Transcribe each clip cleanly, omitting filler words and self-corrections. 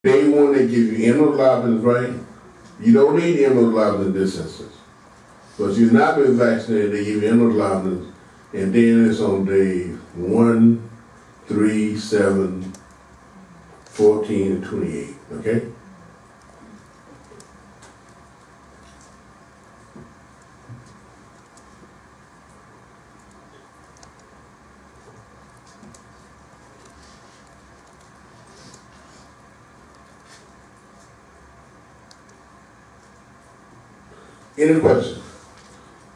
Day one, they give you immunoglobulins, right? You don't need immunoglobulins in this instance. But if you've not been vaccinated, they give you immunoglobulins, and then it's on day 1, 3, 7, 14, and 28, okay? Any questions?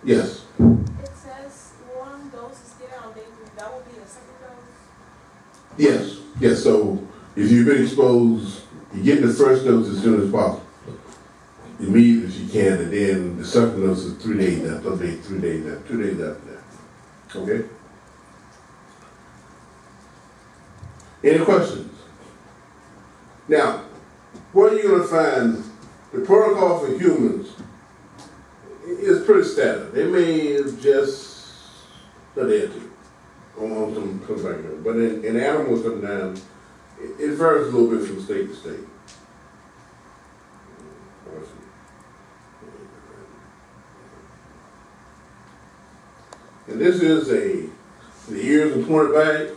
Yes. It says one dose is given on day 3. That would be the second dose? Yes. Yes. So if you've been exposed, you get the first dose as soon as possible. Immediately as you can, and then the second dose is 3 days after, 3 days after, 2 days after that. Okay? Any questions? Now, where are you going to find the protocol for humans? It's pretty standard. They may have just adhered to on some perspective, but in animals sometimes it varies a little bit from state to state. And this is the ears are pointed back,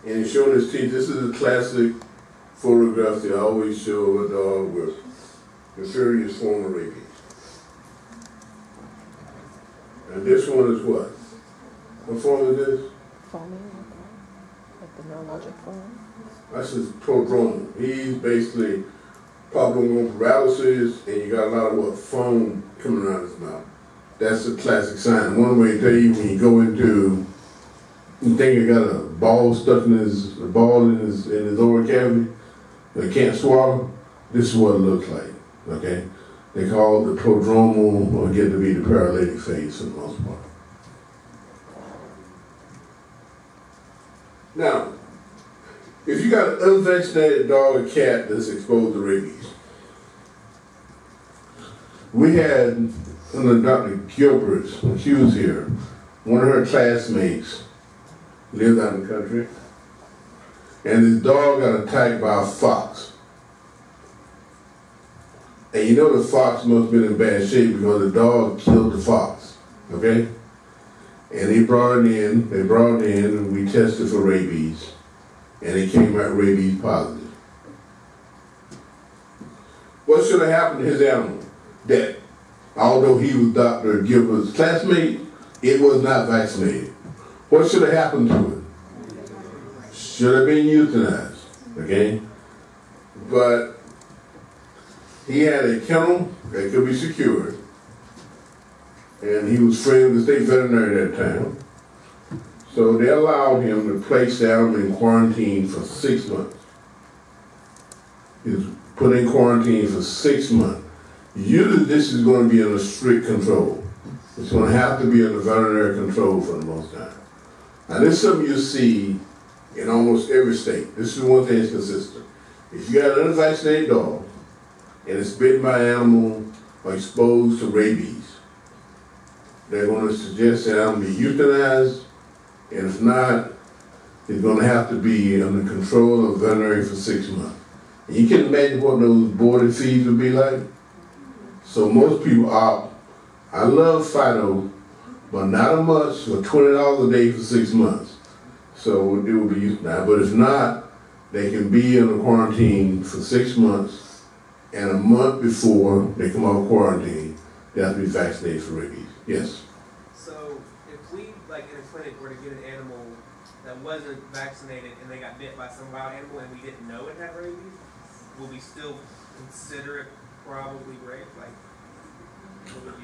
and it's showing his teeth. This is a classic photograph they always show a dog with the serious form of rabies. And this one is what? What form is this? Foaming, like the neurologic form. That's his prodromal. He's basically pulmonary paralysis, and you got a lot of what foam coming out of his mouth. That's a classic sign. One way to tell you when you go into, you think you got a ball stuck in in his lower cavity, that can't swallow. This is what it looks like. Okay. They call it the prodromal, or get to be the paralytic phase for the most part. Now, if you got an unvaccinated dog or cat that's exposed to rabies, we had under Dr. Gilbert, when she was here, one of her classmates lived out in the country, and his dog got attacked by a fox. And you know the fox must have been in bad shape because the dog killed the fox, okay? And they brought it in, and we tested for rabies, and it came out rabies positive. What should have happened to his animal? That, although he was Dr. Gilbert's classmate, it was not vaccinated. What should have happened to it? Should have been euthanized, okay? But he had a kennel that could be secured, and he was friends with the state veterinary at that time. So they allowed him to place the animal in quarantine for 6 months. He was put in quarantine for 6 months. Usually this is going to be under strict control. It's going to have to be under veterinary control for the most time. Now this is something you see in almost every state. This is one thing that's consistent. If you got an unvaccinated dog, and it's bitten by an animal or exposed to rabies, they're going to suggest that animal be euthanized, and if not, it's going to have to be under control of veterinary for 6 months. And you can imagine what those boarding fees would be like. So most people opt. I love Fido, but not a much, for $20 a day for 6 months. So it will be euthanized. But if not, they can be in a quarantine for 6 months, and a month before they come out of quarantine, they have to be vaccinated for rabies. Yes? So if we, like in a clinic, were to get an animal that wasn't vaccinated and they got bit by some wild animal and we didn't know it had rabies, will we still consider it probably rabies? Like, what would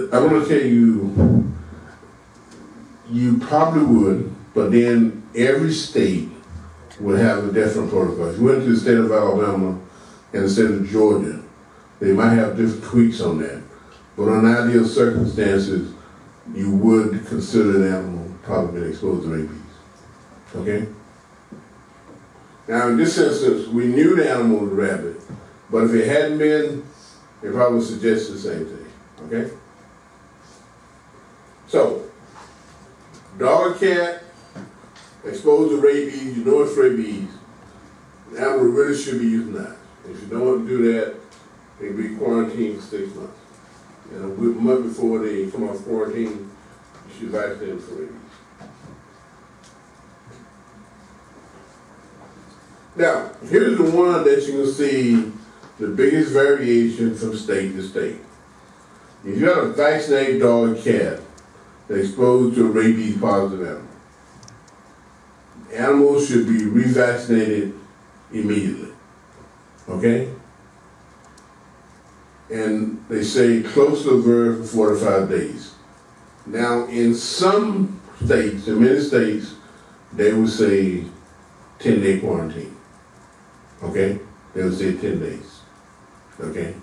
you? I'm going to tell you, you probably would, but then every state would have a different protocol. If you went to the state of Alabama and the state of Georgia, they might have different tweaks on that. But on ideal circumstances, you would consider an animal probably been exposed to rabies. Okay? Now in this instance, we knew the animal was rabid, but if it hadn't been, they probably would suggest the same thing. Okay? So, dog or cat exposed to rabies, you know it's rabies. The animal really should be euthanized. If you don't want to do that, they be quarantined for 6 months. And a month before they come off quarantine, you should vaccinate them for rabies. Now, here's the one that you can see the biggest variation from state to state. If you have a vaccinated dog or cat that's exposed to a rabies positive animal, animals should be revaccinated immediately. Okay? And they say close to observe for 4 to 5 days. Now, in some states, in many states, they would say 10-day quarantine. Okay? They would say 10 days. Okay?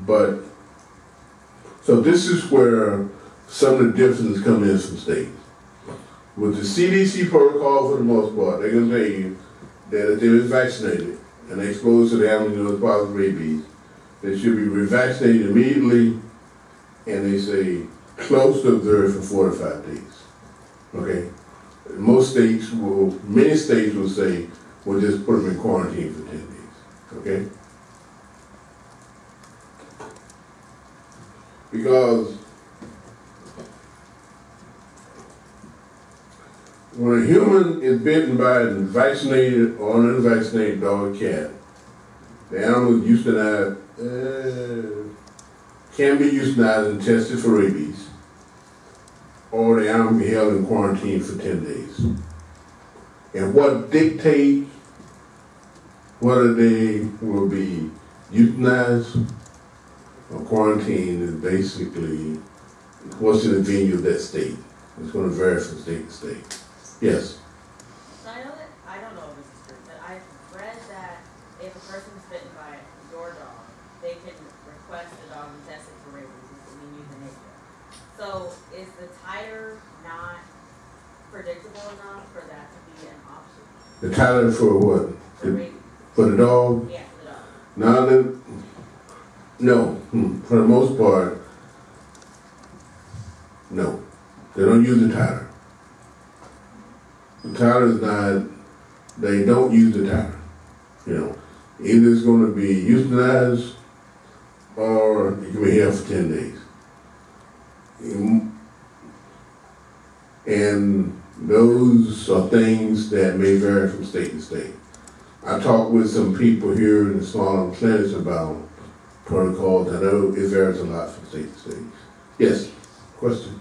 But, so this is where some of the differences come in from states. With the CDC protocol, for the most part, they're going to tell you that if they're vaccinated and they're exposed to the animal with positive rabies, they should be revaccinated immediately, and they say close to observe for 4 to 5 days. Okay? Most states will, many states will say, we'll just put them in quarantine for 10 days. Okay? Because when a human is bitten by a vaccinated or unvaccinated dog or cat, the animal is euthanized, can be euthanized and tested for rabies, or the animal be held in quarantine for 10 days. And what dictate whether they will be euthanized or quarantined is basically what's in the venue of that state. It's going to vary from state to state. Yes? So I know that, I don't know if this is true, but I've read that if a person is bitten by your dog, they can request the dog be tested for rabies, and euthanasia. So is the titer not predictable enough for that to be an option? The titer for what? For rabies? For the dog? Yeah, for the dog. No, for the most part, no. They don't use the titer. The titer is not, they don't use the titer. You know, either it's going to be euthanized or it can be held for 10 days. And those are things that may vary from state to state. I talked with some people here in the smaller clinics about protocols. I know it varies a lot from state to state. Yes, question?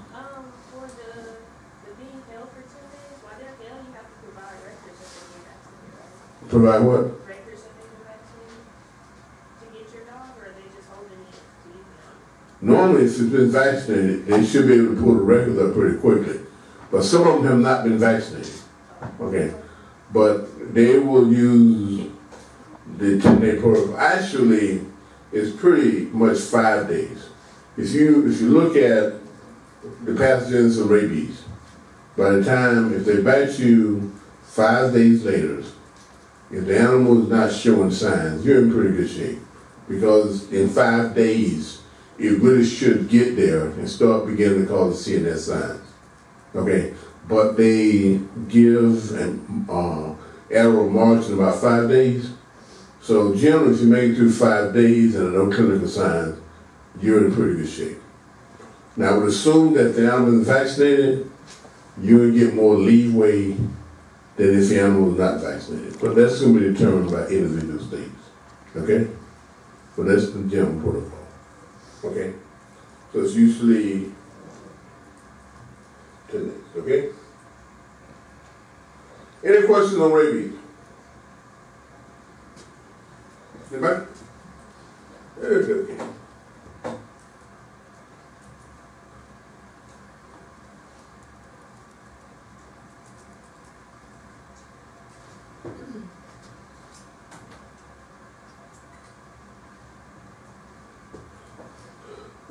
For the being held for 10 days, why they only have to provide records if they get vaccinated, right? Provide what? Records if they get vaccinated to get your dog, or are they just holding it to you now? Normally, if it's been vaccinated, they should be able to pull the records up pretty quickly. But some of them have not been vaccinated. Okay. But they will use the 10-day protocol. Actually, it's pretty much 5 days. If you look at the pathogens of rabies, by the time, if they bite you 5 days later, if the animal is not showing signs, you're in pretty good shape. Because in 5 days, it really should get there and start beginning to cause CNS signs. Okay, but they give an arrow margin about 5 days. So generally, if you make it through 5 days and no clinical signs, you're in pretty good shape. Now, I would assume that the animal is vaccinated, you would get more leeway than if the animal is not vaccinated. But that's going to be determined by individual states. Okay? But that's the general protocol. Okay? So it's usually 10 days. Okay? Any questions on rabies? Anybody? Okay.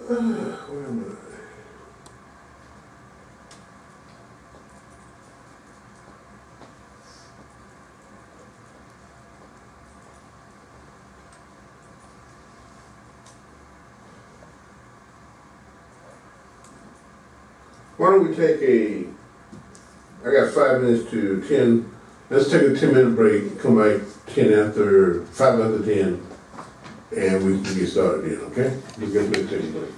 Where am I? Why don't we take I got 5 minutes to 10. Let's take a 10-minute break, come back 5 after 10, and we can get started then, okay? We'll get to the 10 break.